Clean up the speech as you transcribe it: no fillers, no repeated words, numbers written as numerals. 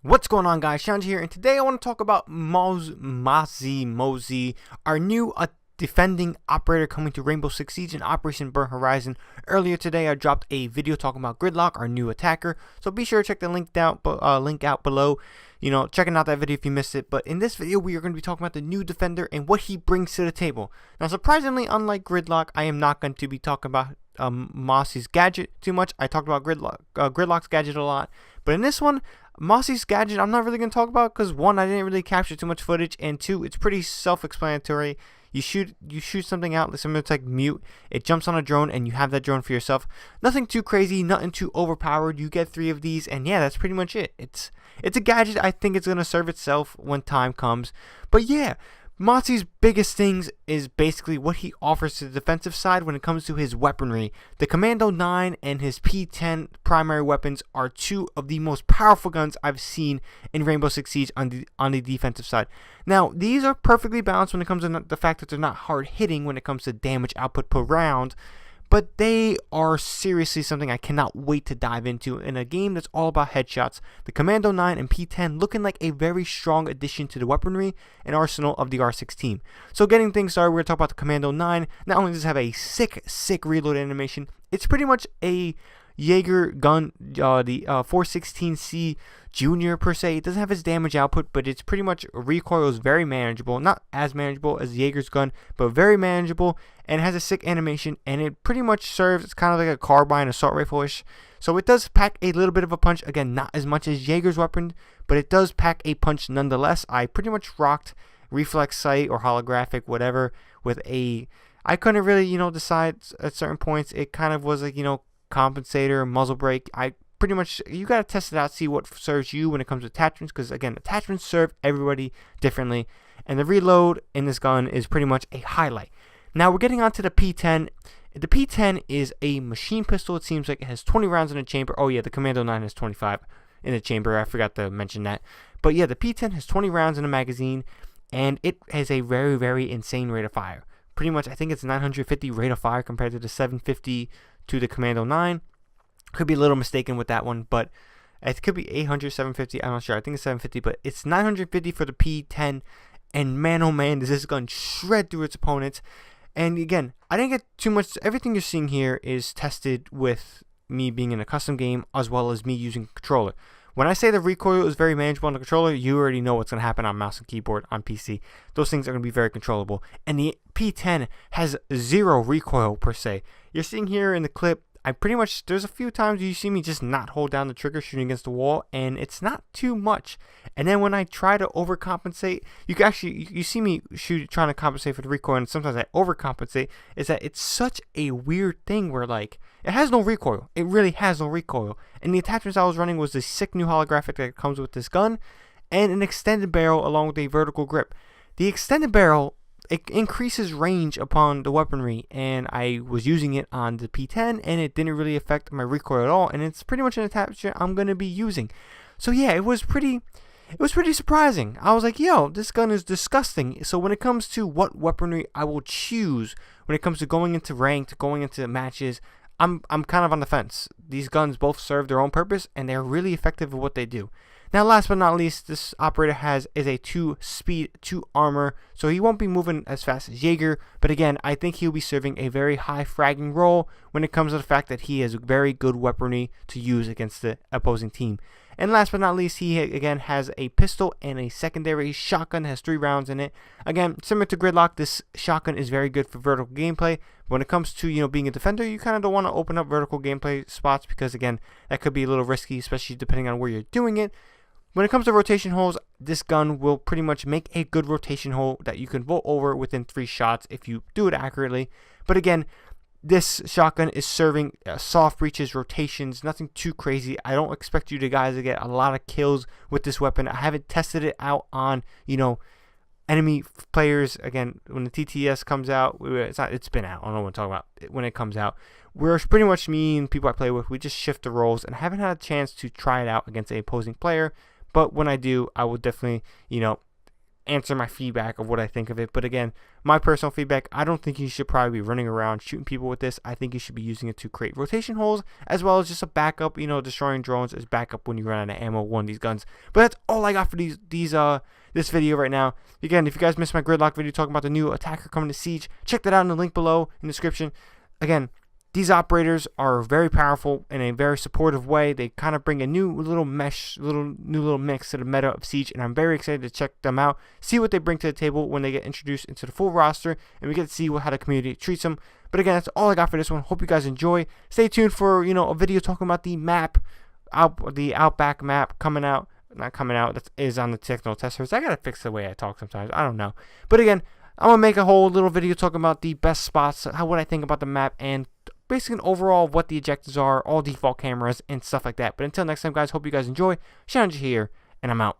What's going on, guys? ShadowNinja here, and today I want to talk about MOZZIE, our new defending operator coming to Rainbow Six Siege and Operation Burn Horizon. Earlier today, I dropped a video talking about Gridlock, our new attacker, so be sure to check the link out below. Checking out that video if you missed it. But in this video, we are going to be talking about the new defender and what he brings to the table. Now, surprisingly, unlike Gridlock, I am not going to be talking about MOZZIE's gadget too much. I talked about Gridlock's gadget a lot, but in this one, MOZZIE's gadget I'm not really going to talk about because one, I didn't really capture too much footage, and two, it's pretty self-explanatory. You shoot something out, similar to like mute. It jumps on a drone and you have that drone for yourself. Nothing too crazy, nothing too overpowered. You get 3 of these, and yeah, that's pretty much it. It's a gadget. I think it's gonna serve itself when time comes. But yeah, MOZZIE's biggest things is basically what he offers to the defensive side when it comes to his weaponry. The Commando 9 and his P10 primary weapons are 2 of the most powerful guns I've seen in Rainbow Six Siege on the defensive side. Now, these are perfectly balanced when it comes to the fact that they're not hard hitting when it comes to damage output per round, but they are seriously something I cannot wait to dive into in a game that's all about headshots. The Commando 9 and P10 looking like a very strong addition to the weaponry and arsenal of the R6 team. So getting things started, we're going to talk about the Commando 9. Not only does it have a sick reload animation, it's pretty much a Jaeger gun, the 416C Junior per se. It doesn't have its damage output, but it's pretty much recoil is very manageable. Not as manageable as Jaeger's gun, but very manageable, and has a sick animation, and it pretty much serves, it's kind of like a carbine assault rifle-ish. So it does pack a little bit of a punch. Again, not as much as Jaeger's weapon, but it does pack a punch nonetheless. I pretty much rocked reflex sight or holographic, whatever, with a, I couldn't really, decide at certain points. It kind of was like, compensator, muzzle brake. I pretty much, you got to test it out, see what serves you when it comes to attachments, because again, attachments serve everybody differently, and the reload in this gun is pretty much a highlight. Now we're getting on to the P10. The P10 is a machine pistol. It seems like it has 20 rounds in the chamber. Oh yeah, the Commando 9 has 25 in the chamber. I forgot to mention that. But yeah, the P10 has 20 rounds in the magazine, and it has a very insane rate of fire. Pretty much, I think it's 950 rate of fire compared to the 750 to the Commando 9. Could be a little mistaken with that one, but it could be 800, 750. I'm not sure. I think it's 750, but it's 950 for the P10. And man, oh man, does this gun shred through its opponents. And again, I didn't get too much. Everything you're seeing here is tested with me being in a custom game as well as me using a controller. When I say the recoil is very manageable on the controller, you already know what's going to happen on mouse and keyboard on PC. Those things are going to be very controllable. And the P10 has 0 recoil per se. You're seeing here in the clip, there's a few times you see me just not hold down the trigger shooting against the wall, and it's not too much. And then when I try to overcompensate, you see me trying to compensate for the recoil, and sometimes I overcompensate. Is that it's such a weird thing where like it has no recoil. It really has no recoil. And the attachments I was running was the sick new holographic that comes with this gun, and an extended barrel along with a vertical grip. The extended barrel, it increases range upon the weaponry, and I was using it on the P10, and it didn't really affect my recoil at all, and it's pretty much an attachment I'm going to be using. So yeah, it was pretty surprising. I was like, yo, this gun is disgusting. So when it comes to what weaponry I will choose, when it comes to going into ranked, going into matches, I'm kind of on the fence. These guns both serve their own purpose, and they're really effective at what they do. Now, last but not least, this operator is a 2 speed, 2 armor, so he won't be moving as fast as Jaeger, but again, I think he'll be serving a very high fragging role when it comes to the fact that he has very good weaponry to use against the opposing team. And last but not least, he again has a pistol and a secondary shotgun that has 3 rounds in it. Again, similar to Gridlock, this shotgun is very good for vertical gameplay. When it comes to being a defender, you kind of don't want to open up vertical gameplay spots because again, that could be a little risky, especially depending on where you're doing it. When it comes to rotation holes, this gun will pretty much make a good rotation hole that you can vault over within 3 shots if you do it accurately. But again, this shotgun is serving soft breaches, rotations, nothing too crazy. I don't expect you guys to get a lot of kills with this weapon. I haven't tested it out on, enemy players. Again, when the TTS comes out, it's been out. I don't know what I'm talking about. When it comes out, we're pretty much, me and people I play with, we just shift the roles, and I haven't had a chance to try it out against an opposing player. But when I do, I will definitely, answer my feedback of what I think of it. But again, my personal feedback, I don't think you should probably be running around shooting people with this. I think you should be using it to create rotation holes, as well as just a backup, destroying drones as backup when you run out of ammo with one of these guns. But that's all I got for this video right now. Again, if you guys missed my gridlock video talking about the new attacker coming to Siege, check that out in the link below in the description. Again, these operators are very powerful in a very supportive way. They kind of bring a new little mix to the meta of Siege, and I'm very excited to check them out, see what they bring to the table when they get introduced into the full roster, and we get to see how the community treats them. But again, that's all I got for this one. Hope you guys enjoy. Stay tuned for a video talking about the map, the Outback map coming out. Not coming out. That is on the technical testers. I gotta fix the way I talk sometimes. I don't know. But again, I'm gonna make a whole little video talking about the best spots, what I think about the map, and basically overall what the objectives are, all default cameras and stuff like that. But until next time, guys, hope you guys enjoy. ShadowNinja here, and I'm out.